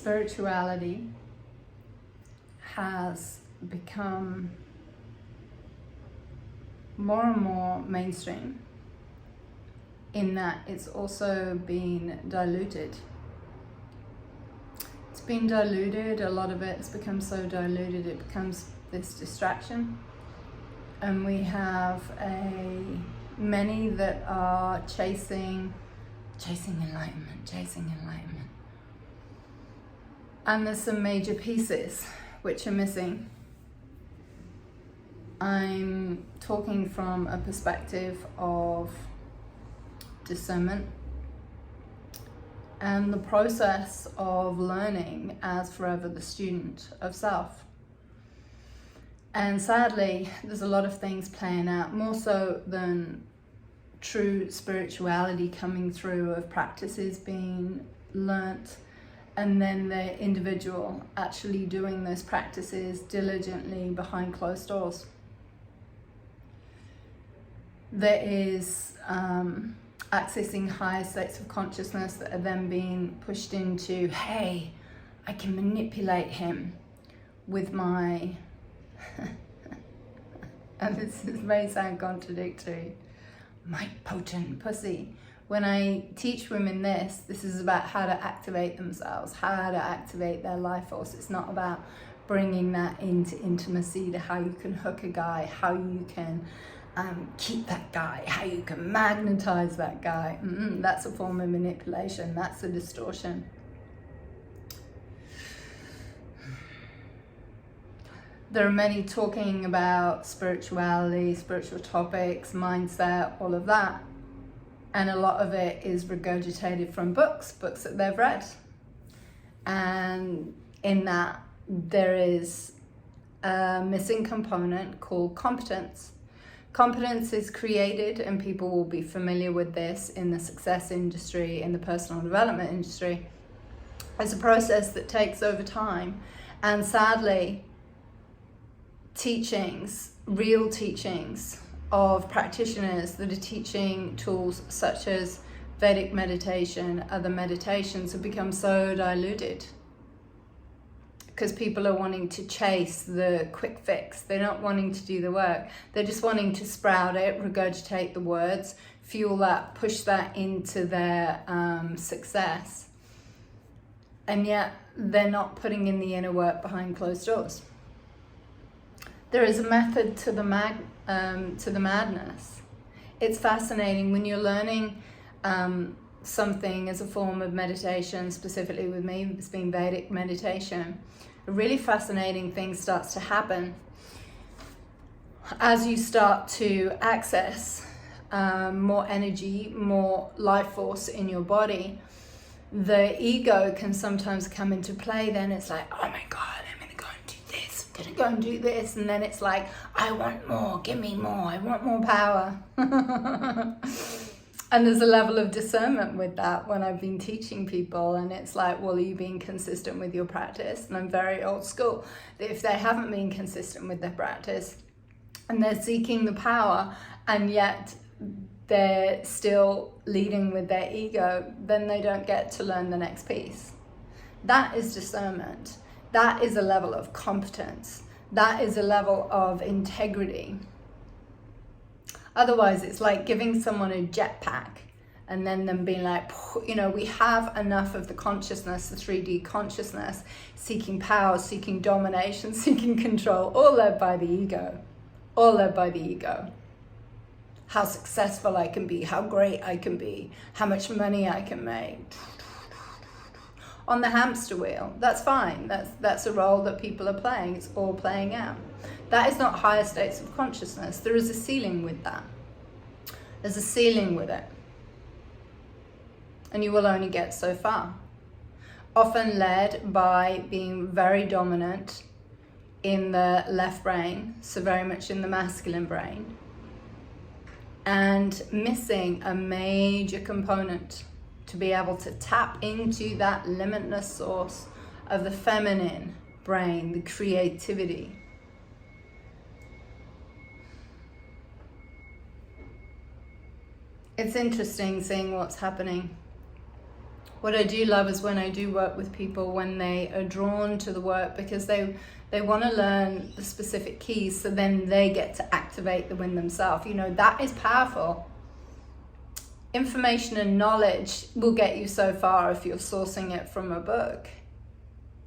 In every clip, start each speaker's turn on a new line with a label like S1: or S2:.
S1: spirituality has become more and more mainstream, in that it's also been diluted. It's been diluted, a lot of it's become so diluted it becomes this distraction, and we have many that are chasing enlightenment, and there's some major pieces which are missing. I'm talking from a perspective of discernment and the process of learning as forever the student of self. And sadly, there's a lot of things playing out, more so than true spirituality coming through, of practices being learnt and then the individual actually doing those practices diligently behind closed doors. There is accessing higher states of consciousness that are then being pushed into, hey, I can manipulate him with my, and this may sound contradictory, my potent pussy. When I teach women this is about how to activate themselves, how to activate their life force. It's not about bringing that into intimacy, to how you can hook a guy, how you can keep that guy, how you can magnetize that guy. That's a form of manipulation. That's a distortion. There are many talking about spirituality, spiritual topics, mindset, all of that. And a lot of it is regurgitated from books that they've read. And in that, there is a missing component called competence. Competence is created, and people will be familiar with this in the success industry, in the personal development industry. It's a process that takes over time. And sadly, teachings, real teachings of practitioners that are teaching tools such as Vedic meditation, other meditations, have become so diluted because people are wanting to chase the quick fix. They're not wanting to do the work. They're just wanting to sprout it, regurgitate the words, fuel that, push that into their success. And yet they're not putting in the inner work behind closed doors. There is a method to the madness. It's fascinating when you're learning something as a form of meditation. Specifically with me, it's been Vedic meditation. A really fascinating thing starts to happen as you start to access more energy, more life force in your body. The ego can sometimes come into play. Then it's like, oh my God, I'm gonna go and do this, I'm gonna go and do this. And then it's like, I want more, give me more, I want more power. And there's a level of discernment with that when I've been teaching people, and it's like, well, are you being consistent with your practice? And I'm very old school. If they haven't been consistent with their practice and they're seeking the power, and yet they're still leading with their ego, then they don't get to learn the next piece. That is discernment. That is a level of competence. That is a level of integrity. Otherwise, it's like giving someone a jetpack and then them being like, you know, we have enough of the consciousness, the 3D consciousness, seeking power, seeking domination, seeking control, all led by the ego. All led by the ego. How successful I can be, how great I can be, how much money I can make. On the hamster wheel, that's fine. That's a role that people are playing. It's all playing out. That is not higher states of consciousness. There is a ceiling with that. There's a ceiling with it. And you will only get so far. Often led by being very dominant in the left brain, so very much in the masculine brain, and missing a major component to be able to tap into that limitless source of the feminine brain, the creativity. It's interesting seeing what's happening What I do love is when I do work with people, when they are drawn to the work because they want to learn the specific keys, so then they get to activate the wind themselves. You know, that is powerful. Information and knowledge will get you so far if you're sourcing it from a book.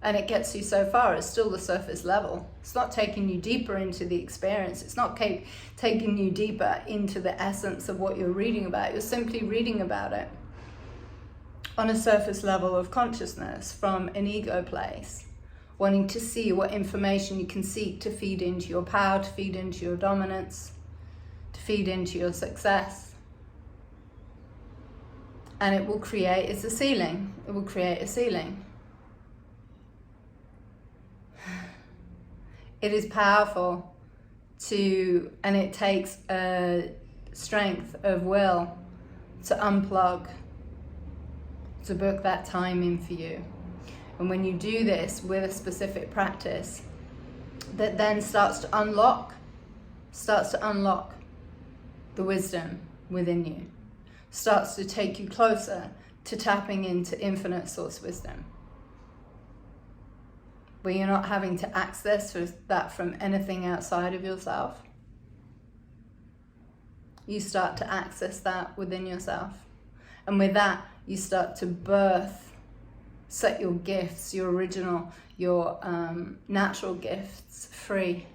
S1: And it gets you so far, it's still the surface level. It's not taking you deeper into the experience. It's not taking you deeper into the essence of what you're reading about. You're simply reading about it on a surface level of consciousness from an ego place, wanting to see what information you can seek to feed into your power, to feed into your dominance, to feed into your success. And it will create, it's a ceiling. It will create a ceiling. It is powerful and it takes a strength of will to unplug, to book that time in for you. And when you do this with a specific practice, that then starts to unlock the wisdom within you, starts to take you closer to tapping into infinite source wisdom, where you're not having to access that from anything outside of yourself. You start to access that within yourself. And with that, you start to set your gifts, your original, your natural gifts free,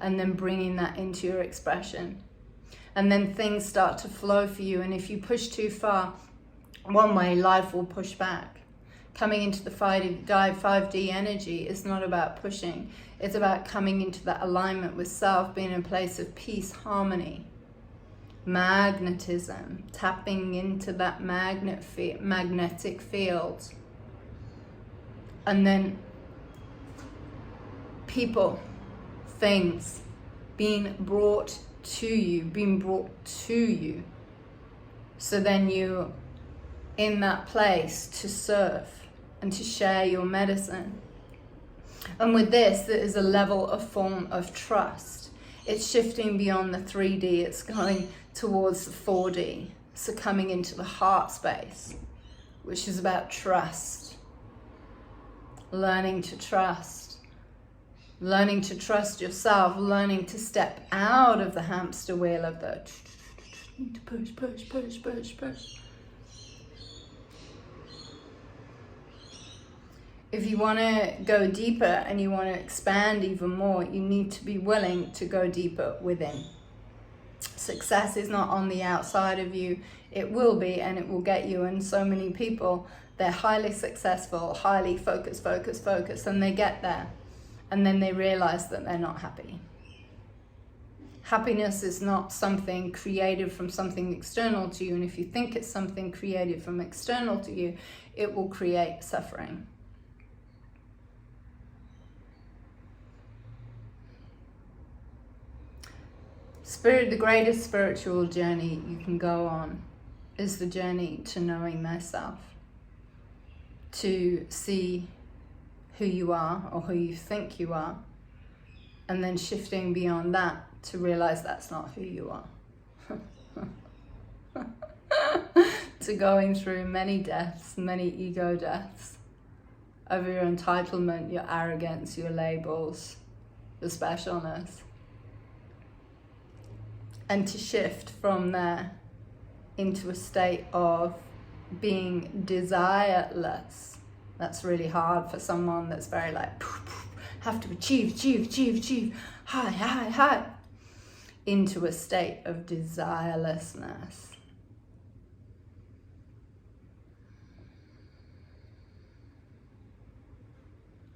S1: and then bringing that into your expression. And then things start to flow for you. And if you push too far one way, life will push back. Coming into the 5D energy is not about pushing. It's about coming into that alignment with self, being in a place of peace, harmony, magnetism, tapping into that magnetic field. And then people, things being brought to you. So then you're in that place to serve and to share your medicine. And with this, there is a level of form of trust. It's shifting beyond the 3D, it's going towards the 4D. So coming into the heart space, which is about trust. Learning to trust yourself, learning to step out of the hamster wheel of the push. If you want to go deeper and you want to expand even more, you need to be willing to go deeper within. Success is not on the outside of you. It will be, and it will get you. And so many people, they're highly successful, highly focused, and they get there. And then they realize that they're not happy. Happiness is not something created from something external to you. And if you think it's something created from external to you, it will create suffering. The greatest spiritual journey you can go on is the journey to knowing thyself, to see who you are or who you think you are, and then shifting beyond that to realize that's not who you are. To going through many deaths, many ego deaths, of your entitlement, your arrogance, your labels, the specialness. And to shift from there into a state of being desireless. That's really hard for someone that's very like, have to achieve, high. Into a state of desirelessness.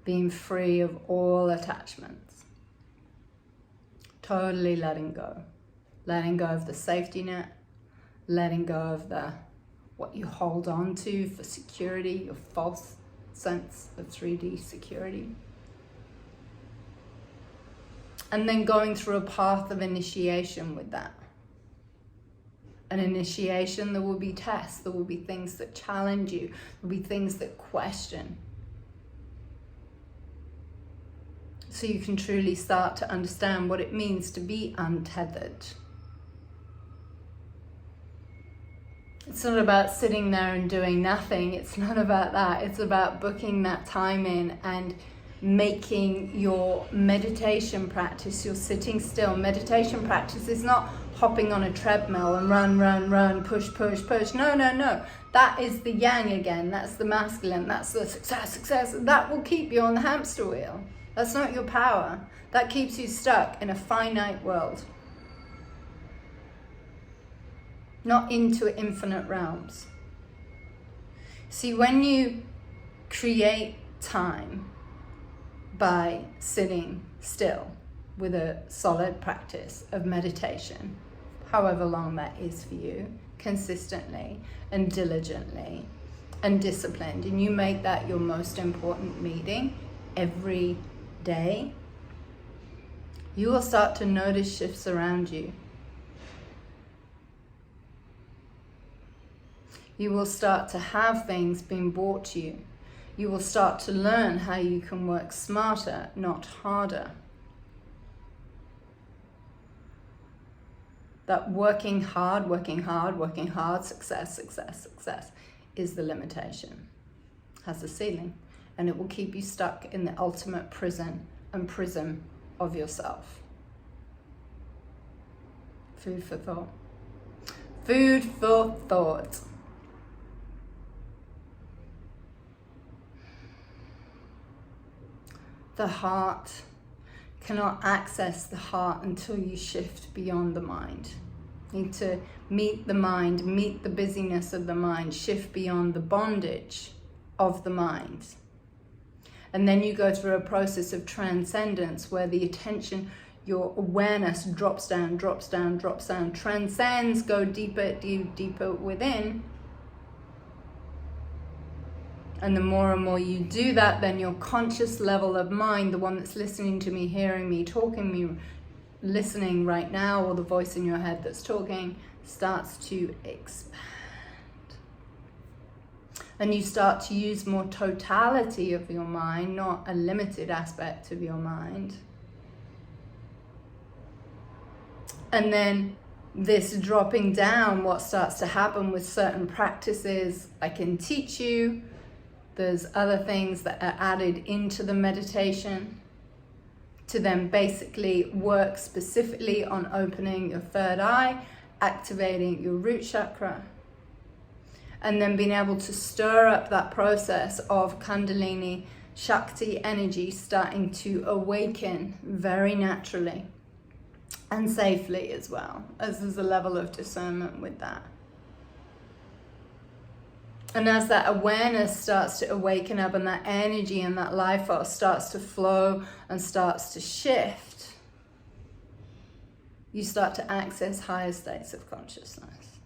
S1: Being free of all attachments. Totally letting go. Letting go of the safety net, letting go of what you hold on to for security, your false sense of 3D security. And then going through a path of initiation with that. An initiation, there will be tests, there will be things that challenge you, there will be things that question. So you can truly start to understand what it means to be untethered. It's not about sitting there and doing nothing. It's not about that. It's about booking that time in and making your meditation practice, your sitting still meditation practice is not hopping on a treadmill and run, push. No. That is the yang again. That's the masculine. That's the success. That will keep you on the hamster wheel. That's not your power. That keeps you stuck in a finite world, not into infinite realms. See, when you create time by sitting still with a solid practice of meditation, however long that is for you, consistently and diligently and disciplined, and you make that your most important meeting every day, you will start to notice shifts around you. You will start to have things being brought to you. You will start to learn how you can work smarter, not harder. That working hard, success is the limitation. Has a ceiling, and it will keep you stuck in the ultimate prison and prism of yourself. Food for thought. Food for thought. The heart cannot access the heart until you shift beyond the mind. You need to meet the mind, meet the busyness of the mind, shift beyond the bondage of the mind. And then you go through a process of transcendence where the attention, your awareness drops down, transcends, go deeper within. And the more and more you do that, then your conscious level of mind, the one that's listening to me, hearing me, talking me, listening right now, or the voice in your head that's talking, starts to expand. And you start to use more totality of your mind, not a limited aspect of your mind. And then this dropping down, what starts to happen with certain practices I can teach you, there's other things that are added into the meditation to then basically work specifically on opening your third eye, activating your root chakra, and then being able to stir up that process of Kundalini Shakti energy starting to awaken very naturally and safely as well, as there's a level of discernment with that. And as that awareness starts to awaken up and that energy and that life force starts to flow and starts to shift, you start to access higher states of consciousness.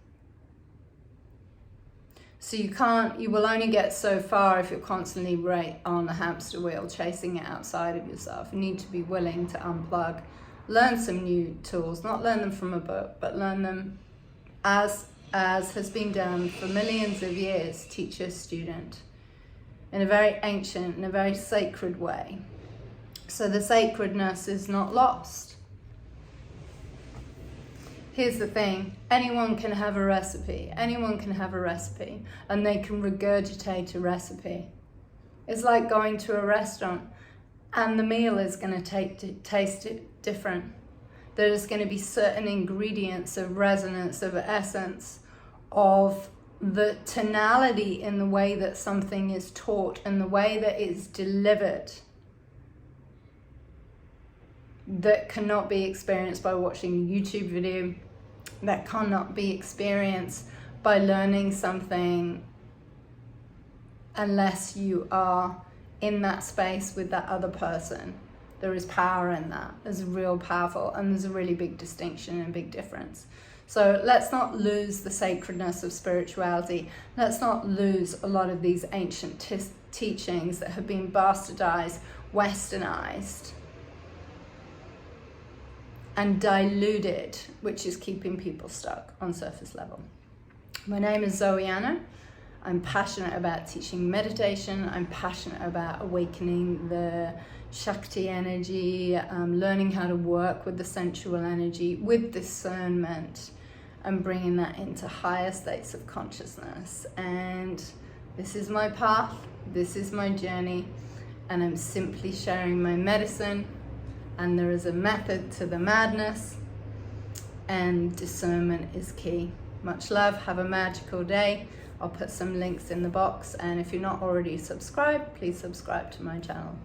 S1: So you will only get so far if you're constantly right on the hamster wheel, chasing it outside of yourself. You need to be willing to unplug, learn some new tools, not learn them from a book, but learn them as has been done for millions of years, teacher, student, in a very ancient, in a very sacred way. So the sacredness is not lost. Here's the thing, anyone can have a recipe, and they can regurgitate a recipe. It's like going to a restaurant and the meal is going to taste different. There's going to be certain ingredients of resonance, of essence, of the tonality in the way that something is taught and the way that it's delivered that cannot be experienced by watching a YouTube video, that cannot be experienced by learning something unless you are in that space with that other person. There is power in that. There's real powerful, and there's a really big distinction and a big difference. So let's not lose the sacredness of spirituality. Let's not lose a lot of these ancient teachings that have been bastardized, westernized, and diluted, which is keeping people stuck on surface level. My name is Zoe-Anna. I'm passionate about teaching meditation. I'm passionate about awakening the Shakti energy, learning how to work with the sensual energy, with discernment, and bringing that into higher states of consciousness. And this is my path, this is my journey, and I'm simply sharing my medicine. And there is a method to the madness, and discernment is key. Much love, have a magical day. I'll put some links in the box, and if you're not already subscribed, please subscribe to my channel.